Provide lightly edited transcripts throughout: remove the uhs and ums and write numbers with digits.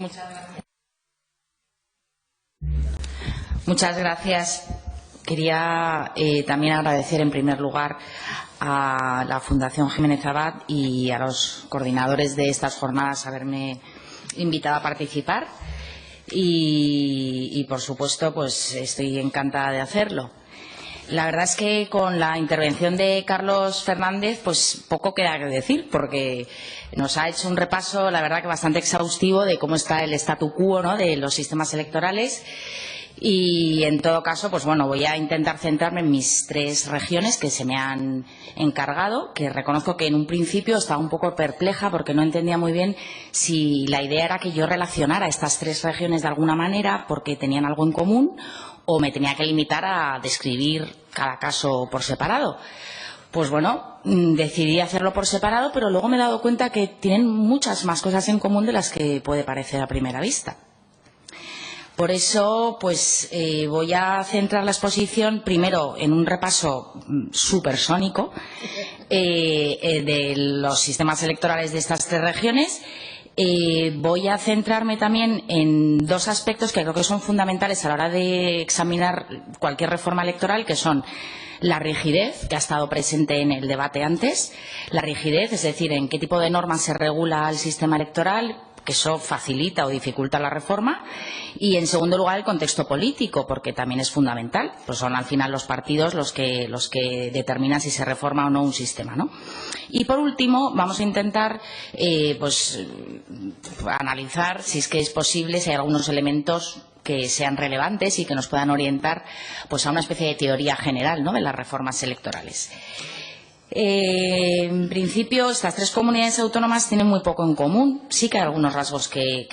Muchas gracias. Muchas gracias. Quería también agradecer en primer lugar a la Fundación Jiménez Abad y a los coordinadores de estas jornadas haberme invitado a participar y por supuesto, pues estoy encantada de hacerlo. La verdad es que con la intervención de Carlos Fernández, pues poco queda que decir, porque nos ha hecho un repaso, la verdad que bastante exhaustivo, de cómo está el statu quo, ¿no?, de los sistemas electorales. Y en todo caso, pues bueno, voy a intentar centrarme en mis tres regiones que se me han encargado, que reconozco que en un principio estaba un poco perpleja porque no entendía muy bien si la idea era que yo relacionara estas tres regiones de alguna manera porque tenían algo en común o me tenía que limitar a describir cada caso por separado. Pues bueno, decidí hacerlo por separado, pero luego me he dado cuenta que tienen muchas más cosas en común de las que puede parecer a primera vista. Por eso, pues voy a centrar la exposición primero en un repaso supersónico de los sistemas electorales de estas tres regiones. Voy a centrarme también en dos aspectos que creo que son fundamentales a la hora de examinar cualquier reforma electoral, que son la rigidez, que ha estado presente en el debate antes, la rigidez, es decir, en qué tipo de normas se regula el sistema electoral, que eso facilita o dificulta la reforma, y en segundo lugar el contexto político, porque también es fundamental, pues son al final los partidos los que determinan si se reforma o no un sistema, ¿no? Y por último vamos a intentar pues analizar si es que es posible, si hay algunos elementos que sean relevantes y que nos puedan orientar pues a una especie de teoría general, ¿no?, de las reformas electorales. En principio, estas tres comunidades autónomas tienen muy poco en común. Sí que hay algunos rasgos que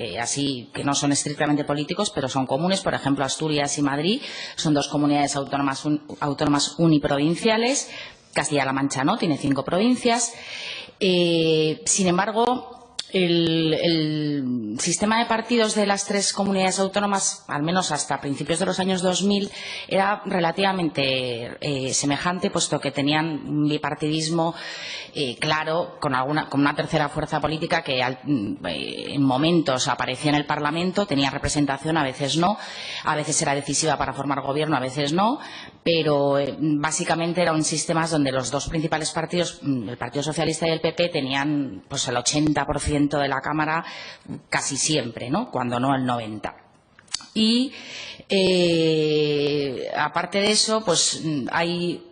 no son estrictamente políticos, pero son comunes. Por ejemplo, Asturias y Madrid son dos comunidades autónomas uniprovinciales. Castilla-La Mancha no, tiene 5 provincias. Sin embargo, el sistema de partidos de las tres comunidades autónomas, al menos hasta principios de los años 2000, era relativamente semejante, puesto que tenían un bipartidismo claro, con una tercera fuerza política que en momentos aparecía en el Parlamento, tenía representación, a veces no, a veces era decisiva para formar gobierno, a veces no, pero básicamente eran sistemas donde los dos principales partidos, el Partido Socialista y el PP, tenían pues el 80% de la Cámara casi siempre, ¿no?, cuando no el 90%. Y aparte de eso, pues hay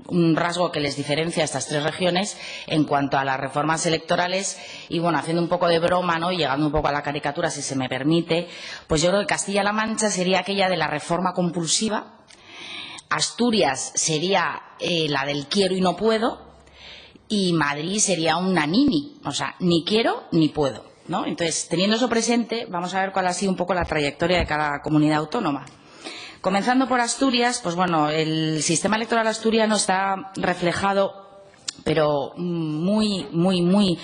un rasgo que les diferencia a estas tres regiones en cuanto a las reformas electorales. Y bueno, haciendo un poco de broma, ¿no?, llegando un poco a la caricatura, si se me permite, pues yo creo que Castilla-La Mancha sería aquella de la reforma compulsiva, Asturias sería la del quiero y no puedo, y Madrid sería una nini, o sea, ni quiero ni puedo, ¿no? Entonces, teniendo eso presente, vamos a ver cuál ha sido un poco la trayectoria de cada comunidad autónoma. Comenzando por Asturias, pues bueno, el sistema electoral asturiano está reflejado, pero muy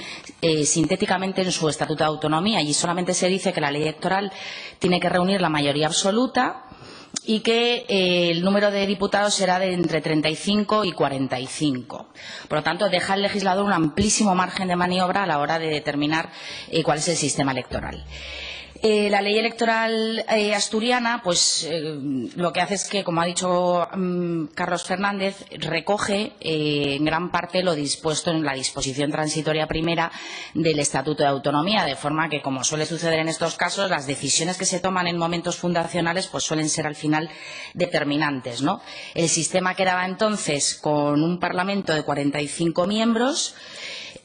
sintéticamente, en su Estatuto de Autonomía. Allí solamente se dice que la ley electoral tiene que reunir la mayoría absoluta y que el número de diputados será de entre 35 y 45. Por lo tanto, deja al legislador un amplísimo margen de maniobra a la hora de determinar cuál es el sistema electoral. La ley electoral asturiana, pues lo que hace es que, como ha dicho Carlos Fernández, recoge en gran parte lo dispuesto en la disposición transitoria primera del Estatuto de Autonomía, de forma que, como suele suceder en estos casos, las decisiones que se toman en momentos fundacionales pues suelen ser al final determinantes, ¿no? El sistema quedaba entonces con un Parlamento de 45 miembros,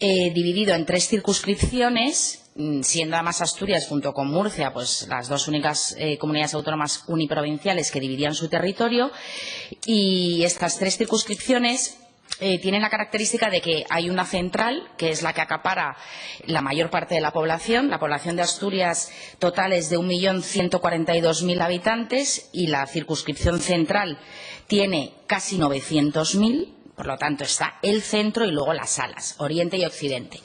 dividido en 3 circunscripciones, siendo además Asturias, junto con Murcia, pues las dos únicas comunidades autónomas uniprovinciales que dividían su territorio. Y estas 3 circunscripciones tienen la característica de que hay una central, que es la que acapara la mayor parte de la población. La población de Asturias total es de 1.142.000 habitantes y la circunscripción central tiene casi 900.000. Por lo tanto, está el centro y luego las salas, Oriente y Occidente,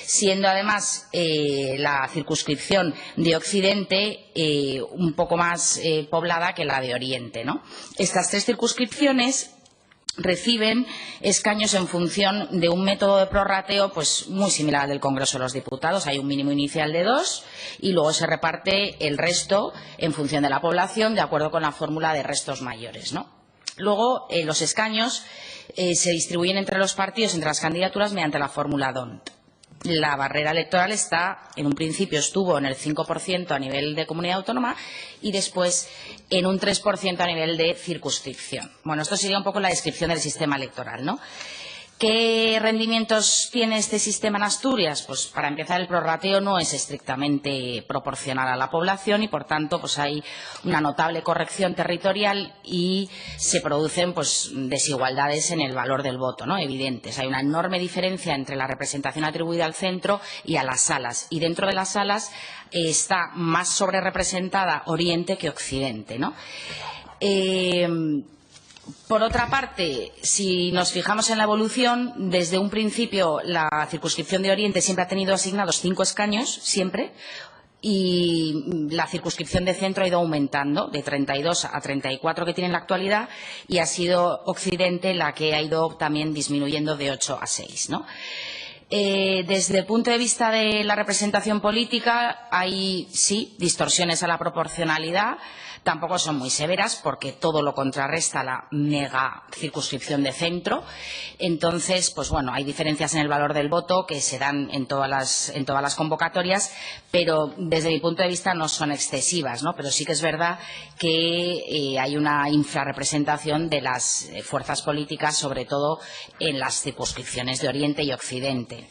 siendo además la circunscripción de Occidente un poco más poblada que la de Oriente, ¿no? Estas 3 circunscripciones reciben escaños en función de un método de prorrateo pues muy similar al del Congreso de los Diputados. Hay un mínimo inicial de 2 y luego se reparte el resto en función de la población de acuerdo con la fórmula de restos mayores, ¿no? Luego, los escaños se distribuyen entre los partidos, entre las candidaturas, mediante la fórmula DONT. La barrera electoral en un principio estuvo en el 5% a nivel de comunidad autónoma y después en un 3% a nivel de circunscripción. Bueno, esto sería un poco la descripción del sistema electoral, ¿no? ¿Qué rendimientos tiene este sistema en Asturias? Pues para empezar, el prorrateo no es estrictamente proporcional a la población y por tanto pues hay una notable corrección territorial y se producen pues desigualdades en el valor del voto, ¿no? Evidentes. Hay una enorme diferencia entre la representación atribuida al centro y a las salas, y dentro de las salas está más sobrerepresentada Oriente que Occidente, ¿no? Por otra parte, si nos fijamos en la evolución, desde un principio la circunscripción de Oriente siempre ha tenido asignados 5 escaños, siempre, y la circunscripción de centro ha ido aumentando de 32 a 34 que tiene en la actualidad, y ha sido Occidente la que ha ido también disminuyendo de 8 a 6, ¿no? Desde el punto de vista de la representación política, hay, sí, distorsiones a la proporcionalidad. Tampoco son muy severas porque todo lo contrarresta la mega circunscripción de centro. Entonces, pues bueno, hay diferencias en el valor del voto que se dan en todas las convocatorias, pero desde mi punto de vista no son excesivas, ¿no? Pero sí que es verdad que hay una infrarrepresentación de las fuerzas políticas, sobre todo en las circunscripciones de Oriente y Occidente.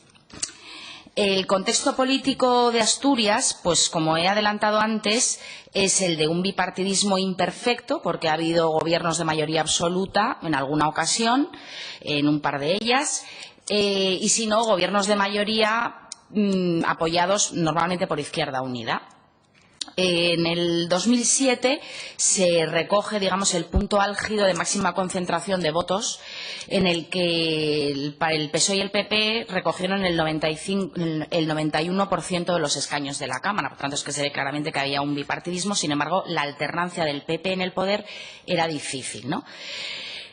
El contexto político de Asturias, pues como he adelantado antes, es el de un bipartidismo imperfecto, porque ha habido gobiernos de mayoría absoluta en alguna ocasión, en un par de ellas, y si no, gobiernos de mayoría apoyados normalmente por Izquierda Unida. En el 2007 se recoge, digamos, el punto álgido de máxima concentración de votos, en el que el PSOE y el PP recogieron el 91% de los escaños de la Cámara. Por tanto, es que se ve claramente que había un bipartidismo. Sin embargo, la alternancia del PP en el poder era difícil, ¿no?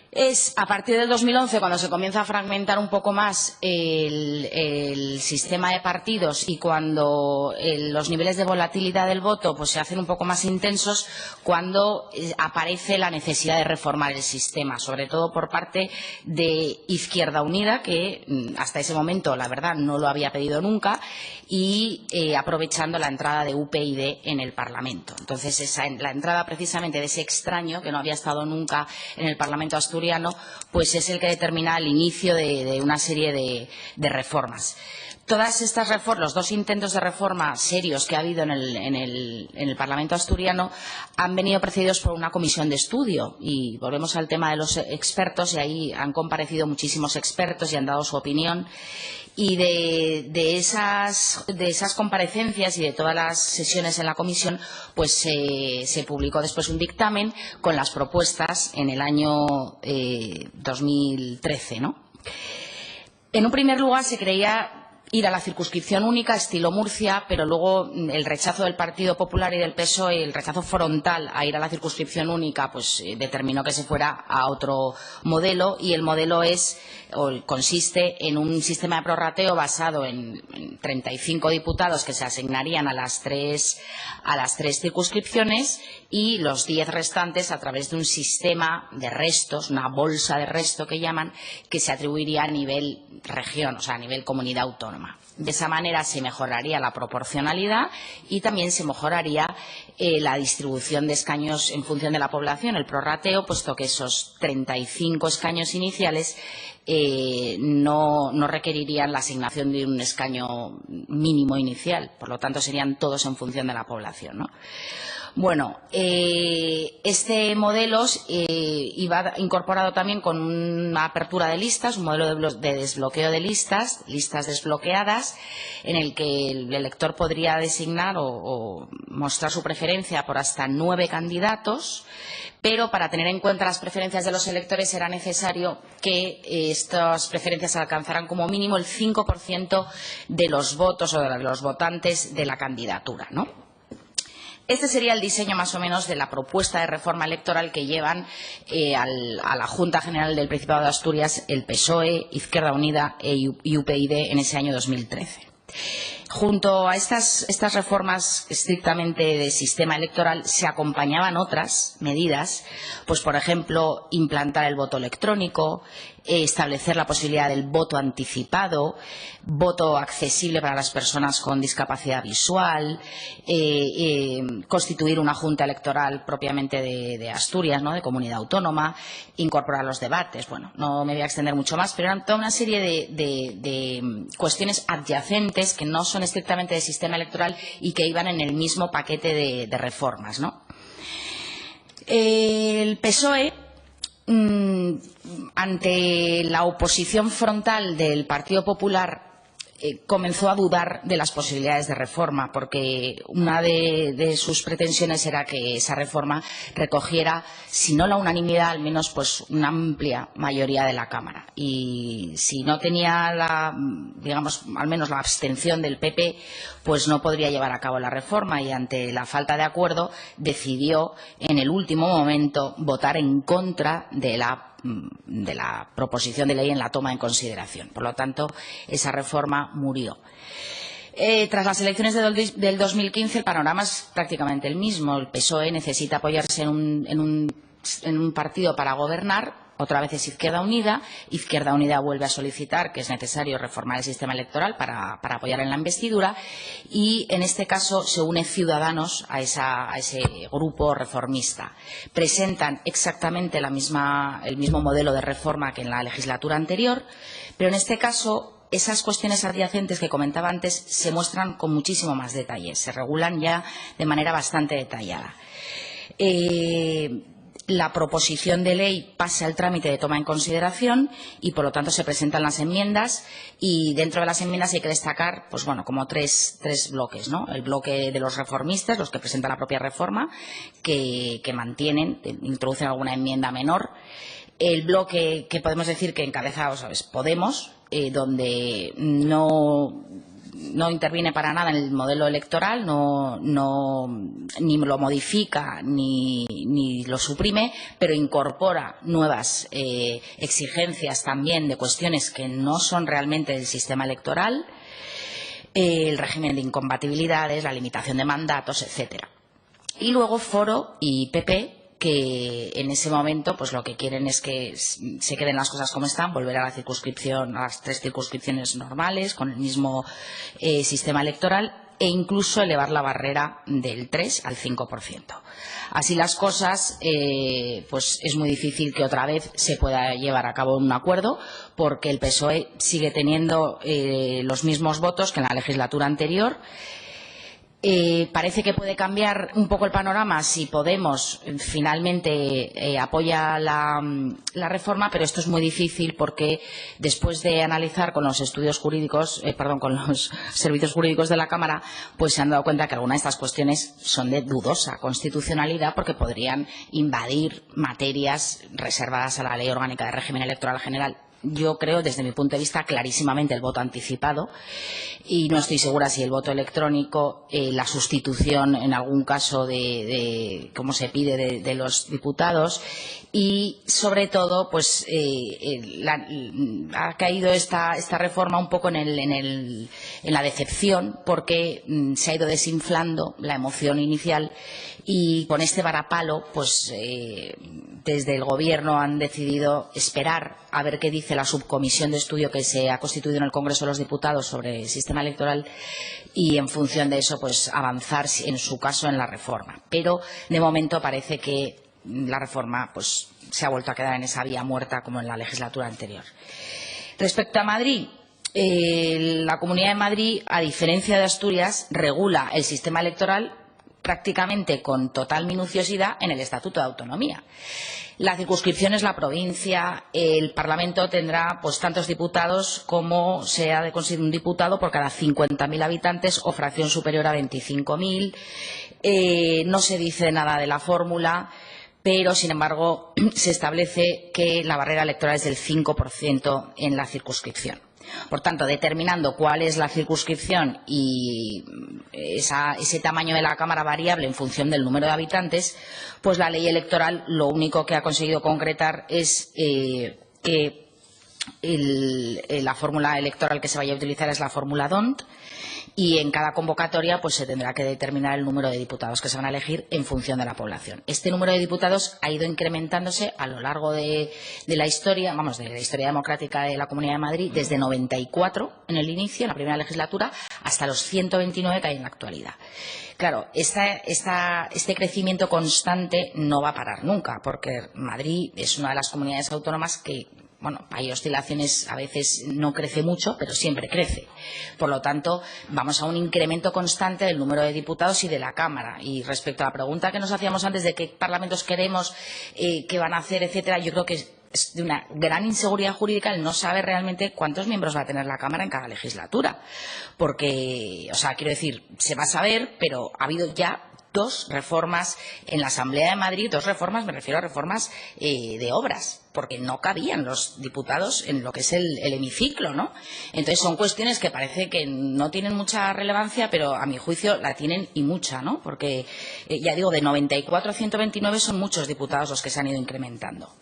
Es a partir del 2011 cuando se comienza a fragmentar un poco más el sistema de partidos y cuando los niveles de volatilidad del voto pues se hacen un poco más intensos, cuando aparece la necesidad de reformar el sistema, sobre todo por parte de Izquierda Unida, que hasta ese momento, la verdad, no lo había pedido nunca, y aprovechando la entrada de UPyD en el Parlamento. Entonces, la entrada precisamente de ese extraño que no había estado nunca en el Parlamento asturiano, pues es el que determina el inicio de una serie de reformas. Todas estas reformas, los 2 intentos de reforma serios que ha habido en el Parlamento asturiano, han venido precedidos por una comisión de estudio. Y volvemos al tema de los expertos, y ahí han comparecido muchísimos expertos y han dado su opinión. Y de esas comparecencias y de todas las sesiones en la comisión, pues se publicó después un dictamen con las propuestas en el año 2013, ¿no? En un primer lugar se creía ir a la circunscripción única estilo Murcia, pero luego el rechazo del Partido Popular y del PSOE, el rechazo frontal a ir a la circunscripción única, pues determinó que se fuera a otro modelo, y el modelo consiste en un sistema de prorrateo basado en 35 diputados que se asignarían a las tres circunscripciones, y los 10 restantes a través de un sistema de restos, una bolsa de resto que llaman, que se atribuiría a nivel región, o sea, a nivel comunidad autónoma. De esa manera se mejoraría la proporcionalidad y también se mejoraría la distribución de escaños en función de la población, el prorrateo, puesto que esos 35 escaños iniciales no requerirían la asignación de un escaño mínimo inicial, por lo tanto serían todos en función de la población, ¿no? Bueno, este modelo iba incorporado también con una apertura de listas, un modelo de desbloqueo de listas desbloqueadas, en el que el elector podría designar o mostrar su preferencia por hasta 9 candidatos, pero para tener en cuenta las preferencias de los electores era necesario que estas preferencias alcanzaran como mínimo el 5% de los votos o de los votantes de la candidatura, ¿no? Este sería el diseño más o menos de la propuesta de reforma electoral que llevan a la Junta General del Principado de Asturias el PSOE, Izquierda Unida y UPyD en ese año 2013. Junto a estas reformas estrictamente de sistema electoral se acompañaban otras medidas, pues por ejemplo, implantar el voto electrónico, establecer la posibilidad del voto anticipado, voto accesible para las personas con discapacidad visual, constituir una junta electoral propiamente de Asturias, ¿no?, de comunidad autónoma, incorporar los debates. Bueno, no me voy a extender mucho más, pero eran toda una serie de cuestiones adyacentes que no son estrictamente de sistema electoral y que iban en el mismo paquete de reformas, ¿no? El PSOE, ante la oposición frontal del Partido Popular, comenzó a dudar de las posibilidades de reforma, porque una de sus pretensiones era que esa reforma recogiera, si no la unanimidad, al menos pues una amplia mayoría de la Cámara. Y si no tenía digamos, al menos la abstención del PP, pues no podría llevar a cabo la reforma, y ante la falta de acuerdo decidió en el último momento votar en contra de la proposición de ley en la toma en consideración. Por lo tanto, esa reforma murió. Tras las elecciones del 2015, el panorama es prácticamente el mismo. El PSOE necesita apoyarse en un partido para gobernar. Otra vez es Izquierda Unida. Izquierda Unida vuelve a solicitar que es necesario reformar el sistema electoral para apoyar en la investidura, y en este caso se une Ciudadanos a ese grupo reformista. Presentan exactamente el mismo modelo de reforma que en la legislatura anterior, pero en este caso esas cuestiones adyacentes que comentaba antes se muestran con muchísimo más detalle, se regulan ya de manera bastante detallada. La proposición de ley pasa al trámite de toma en consideración y, por lo tanto, se presentan las enmiendas, y dentro de las enmiendas hay que destacar, pues bueno, como tres bloques, ¿no? El bloque de los reformistas, los que presentan la propia reforma, que mantienen, introducen alguna enmienda menor. El bloque que podemos decir que encabeza, ¿sabes?, Podemos, donde no interviene para nada en el modelo electoral, ni lo modifica ni lo suprime, pero incorpora nuevas exigencias también de cuestiones que no son realmente del sistema electoral, el régimen de incompatibilidades, la limitación de mandatos, etcétera. Y luego Foro y PP, que en ese momento pues lo que quieren es que se queden las cosas como están, volver a la circunscripción, a las 3 circunscripciones normales con el mismo sistema electoral, e incluso elevar la barrera del 3 al 5%. Así las cosas, pues es muy difícil que otra vez se pueda llevar a cabo un acuerdo, porque el PSOE sigue teniendo los mismos votos que en la legislatura anterior. Parece que puede cambiar un poco el panorama si Podemos finalmente apoya la reforma, pero esto es muy difícil porque después de analizar con los estudios jurídicos, con los servicios jurídicos de la Cámara, pues se han dado cuenta que algunas de estas cuestiones son de dudosa constitucionalidad, porque podrían invadir materias reservadas a la Ley Orgánica de Régimen Electoral General. Yo creo, desde mi punto de vista, clarísimamente el voto anticipado, y no estoy segura si el voto electrónico, la sustitución en algún caso como se pide de los diputados, y sobre todo pues ha caído esta reforma un poco en la decepción, porque se ha ido desinflando la emoción inicial, y con este varapalo pues desde el Gobierno han decidido esperar a ver qué dice la subcomisión de estudio que se ha constituido en el Congreso de los Diputados sobre el sistema electoral, y en función de eso pues avanzar en su caso en la reforma. Pero de momento parece que la reforma pues se ha vuelto a quedar en esa vía muerta como en la legislatura anterior. Respecto a Madrid, la Comunidad de Madrid, a diferencia de Asturias, regula el sistema electoral prácticamente con total minuciosidad en el Estatuto de Autonomía. La circunscripción es la provincia, el Parlamento tendrá pues tantos diputados como sea de conseguir un diputado por cada 50.000 habitantes o fracción superior a 25.000. No se dice nada de la fórmula, pero sin embargo se establece que la barrera electoral es del 5% en la circunscripción. Por tanto, determinando cuál es la circunscripción y ese tamaño de la Cámara variable en función del número de habitantes, pues la ley electoral lo único que ha conseguido concretar es que la fórmula electoral que se vaya a utilizar es la fórmula D'Hondt, y en cada convocatoria pues se tendrá que determinar el número de diputados que se van a elegir en función de la población. Este número de diputados ha ido incrementándose a lo largo de la historia, de la historia democrática de la Comunidad de Madrid, desde 94 en el inicio, en la primera legislatura, hasta los 129 que hay en la actualidad. Claro, este crecimiento constante no va a parar nunca, porque Madrid es una de las comunidades autónomas que, hay oscilaciones, a veces no crece mucho, pero siempre crece. Por lo tanto, vamos a un incremento constante del número de diputados y de la Cámara. Y respecto a la pregunta que nos hacíamos antes de qué parlamentos queremos, qué van a hacer, etcétera, yo creo que es de una gran inseguridad jurídica el no saber realmente cuántos miembros va a tener la Cámara en cada legislatura. Porque, quiero decir, se va a saber, pero ha habido ya 2 reformas en la Asamblea de Madrid, 2 reformas, me refiero a reformas de obras, porque no cabían los diputados en lo que es el hemiciclo, ¿no? Entonces son cuestiones que parece que no tienen mucha relevancia, pero a mi juicio la tienen y mucha, ¿no? Porque, ya digo, de 94 a 129 son muchos diputados los que se han ido incrementando.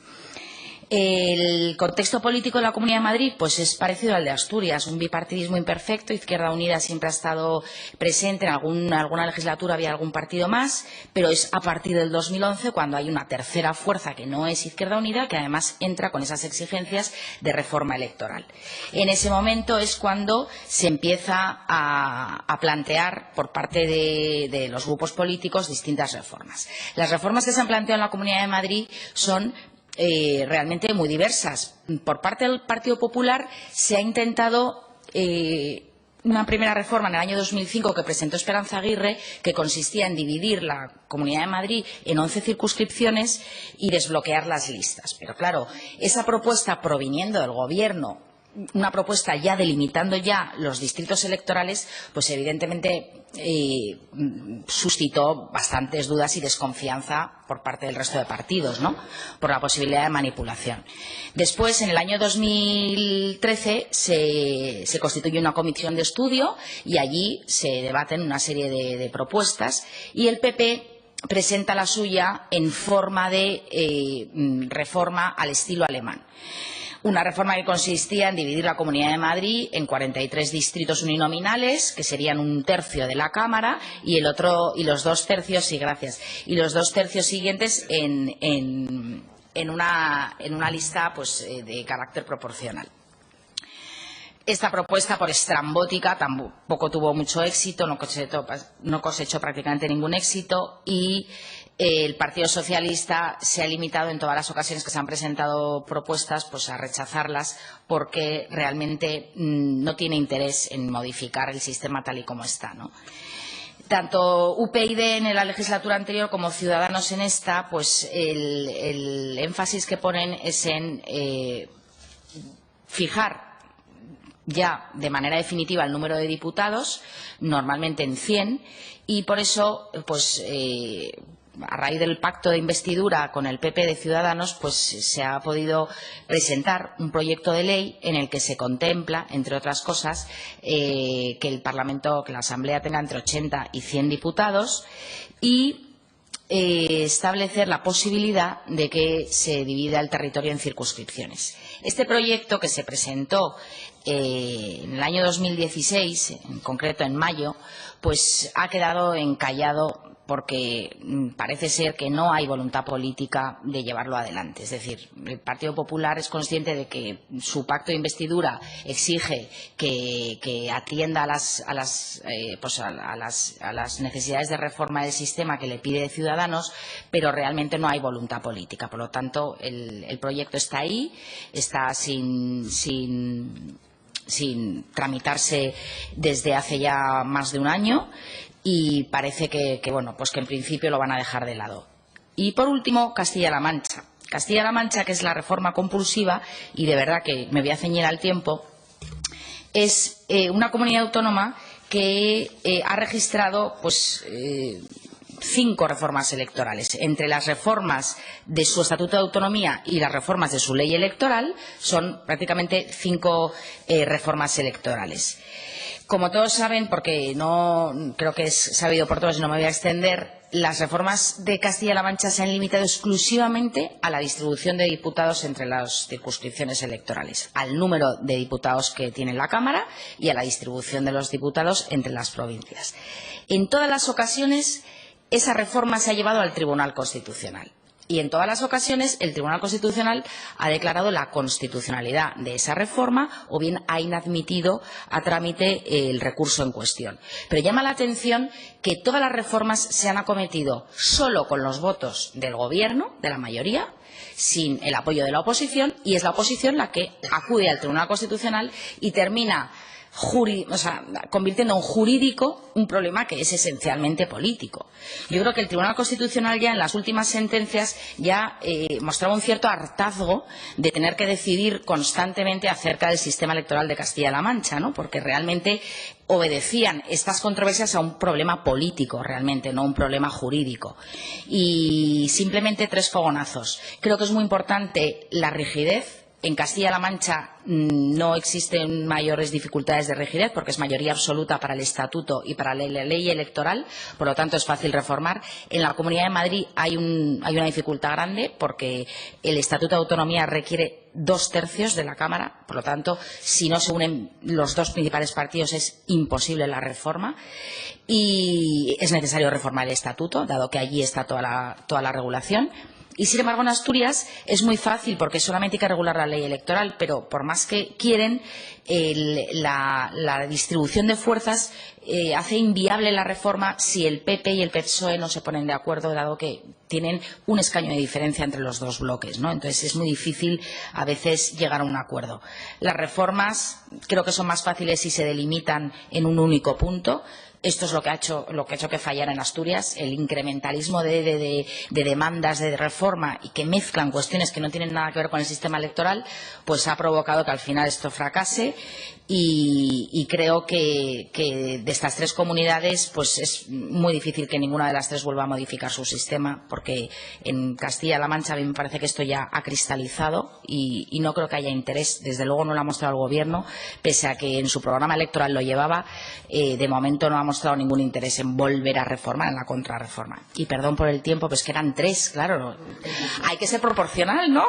El contexto político de la Comunidad de Madrid pues es parecido al de Asturias, un bipartidismo imperfecto. Izquierda Unida siempre ha estado presente, en alguna legislatura había algún partido más, pero es a partir del 2011 cuando hay una tercera fuerza que no es Izquierda Unida, que además entra con esas exigencias de reforma electoral. En ese momento es cuando se empieza a plantear por parte de los grupos políticos distintas reformas. Las reformas que se han planteado en la Comunidad de Madrid son realmente muy diversas. Por parte del Partido Popular se ha intentado una primera reforma en el año 2005 que presentó Esperanza Aguirre, que consistía en dividir la Comunidad de Madrid en 11 circunscripciones y desbloquear las listas. Pero claro, esa propuesta proviniendo del Gobierno, una propuesta ya delimitando ya los distritos electorales, pues evidentemente suscitó bastantes dudas y desconfianza por parte del resto de partidos, ¿no? Por la posibilidad de manipulación. Después, en el año 2013, se constituye una comisión de estudio y allí se debaten una serie de propuestas y el PP presenta la suya en forma de reforma al estilo alemán. Una reforma que consistía en dividir la Comunidad de Madrid en 43 distritos uninominales, que serían 1/3 de la Cámara, y los 2 tercios, y los 2 tercios siguientes en una lista pues de carácter proporcional. Esta propuesta, por estrambótica, tampoco tuvo mucho éxito, no cosechó prácticamente ningún éxito y el Partido Socialista se ha limitado en todas las ocasiones que se han presentado propuestas pues a rechazarlas porque realmente no tiene interés en modificar el sistema tal y como está, ¿no? Tanto UPyD en la legislatura anterior como Ciudadanos en esta, pues el énfasis que ponen es en fijar ya de manera definitiva el número de diputados, normalmente en 100, y por eso pues a raíz del pacto de investidura con el PP de Ciudadanos, pues se ha podido presentar un proyecto de ley en el que se contempla, entre otras cosas, que el Parlamento, que la Asamblea tenga entre 80 y 100 diputados y establecer la posibilidad de que se divida el territorio en circunscripciones. Este proyecto, que se presentó en el año 2016, en concreto en mayo, pues ha quedado encallado porque parece ser que no hay voluntad política de llevarlo adelante. Es decir, el Partido Popular es consciente de que su pacto de investidura exige que atienda a las necesidades de reforma del sistema que le pide Ciudadanos, pero realmente no hay voluntad política. Por lo tanto, el proyecto está ahí, está sin tramitarse desde hace ya más de un año y parece que en principio lo van a dejar de lado. Y por último, Castilla-La Mancha. Castilla-La Mancha, que es la reforma compulsiva, y de verdad que me voy a ceñir al tiempo, es una comunidad autónoma que ha registrado 5 reformas electorales. Entre las reformas de su Estatuto de Autonomía y las reformas de su ley electoral son prácticamente 5 reformas electorales. Como todos saben, porque no creo que es sabido por todos y no me voy a extender, las reformas de Castilla-La Mancha se han limitado exclusivamente a la distribución de diputados entre las circunscripciones electorales, al número de diputados que tiene la Cámara y a la distribución de los diputados entre las provincias. En todas las ocasiones, esa reforma se ha llevado al Tribunal Constitucional. Y en todas las ocasiones el Tribunal Constitucional ha declarado la constitucionalidad de esa reforma o bien ha inadmitido a trámite el recurso en cuestión. Pero llama la atención que todas las reformas se han acometido solo con los votos del Gobierno, de la mayoría, sin el apoyo de la oposición, y es la oposición la que acude al Tribunal Constitucional y termina convirtiendo en jurídico un problema que es esencialmente político. Yo creo que el Tribunal Constitucional ya en las últimas sentencias ya mostraba un cierto hartazgo de tener que decidir constantemente acerca del sistema electoral de Castilla-La Mancha, ¿no? Porque realmente obedecían estas controversias a un problema político realmente, no un problema jurídico. Y simplemente 3 fogonazos. Creo que es muy importante la rigidez. En Castilla-La Mancha no existen mayores dificultades de rigidez porque es mayoría absoluta para el Estatuto y para la ley electoral, por lo tanto es fácil reformar. En la Comunidad de Madrid hay una dificultad grande porque el Estatuto de Autonomía requiere 2/3 de la Cámara, por lo tanto, si no se unen los 2 principales partidos es imposible la reforma y es necesario reformar el Estatuto, dado que allí está toda la regulación. Y, sin embargo, en Asturias es muy fácil porque solamente hay que regular la ley electoral, pero por más que quieren, la distribución de fuerzas hace inviable la reforma si el PP y el PSOE no se ponen de acuerdo, dado que tienen un escaño de diferencia entre los 2 bloques, ¿no? Entonces es muy difícil a veces llegar a un acuerdo. Las reformas creo que son más fáciles si se delimitan en un único punto. Esto es lo que ha hecho que fallara en Asturias, el incrementalismo de demandas de reforma y que mezclan cuestiones que no tienen nada que ver con el sistema electoral, pues ha provocado que al final esto fracase y creo que de estas 3 comunidades pues es muy difícil que ninguna de las 3 vuelva a modificar su sistema, porque en Castilla-La Mancha a mí me parece que esto ya ha cristalizado y no creo que haya interés. Desde luego no lo ha mostrado el Gobierno, pese a que en su programa electoral lo llevaba, de momento no ha mostrado ningún interés en volver a reformar, en la contrarreforma. Y perdón por el tiempo, pues que eran 3, claro, hay que ser proporcional, ¿no?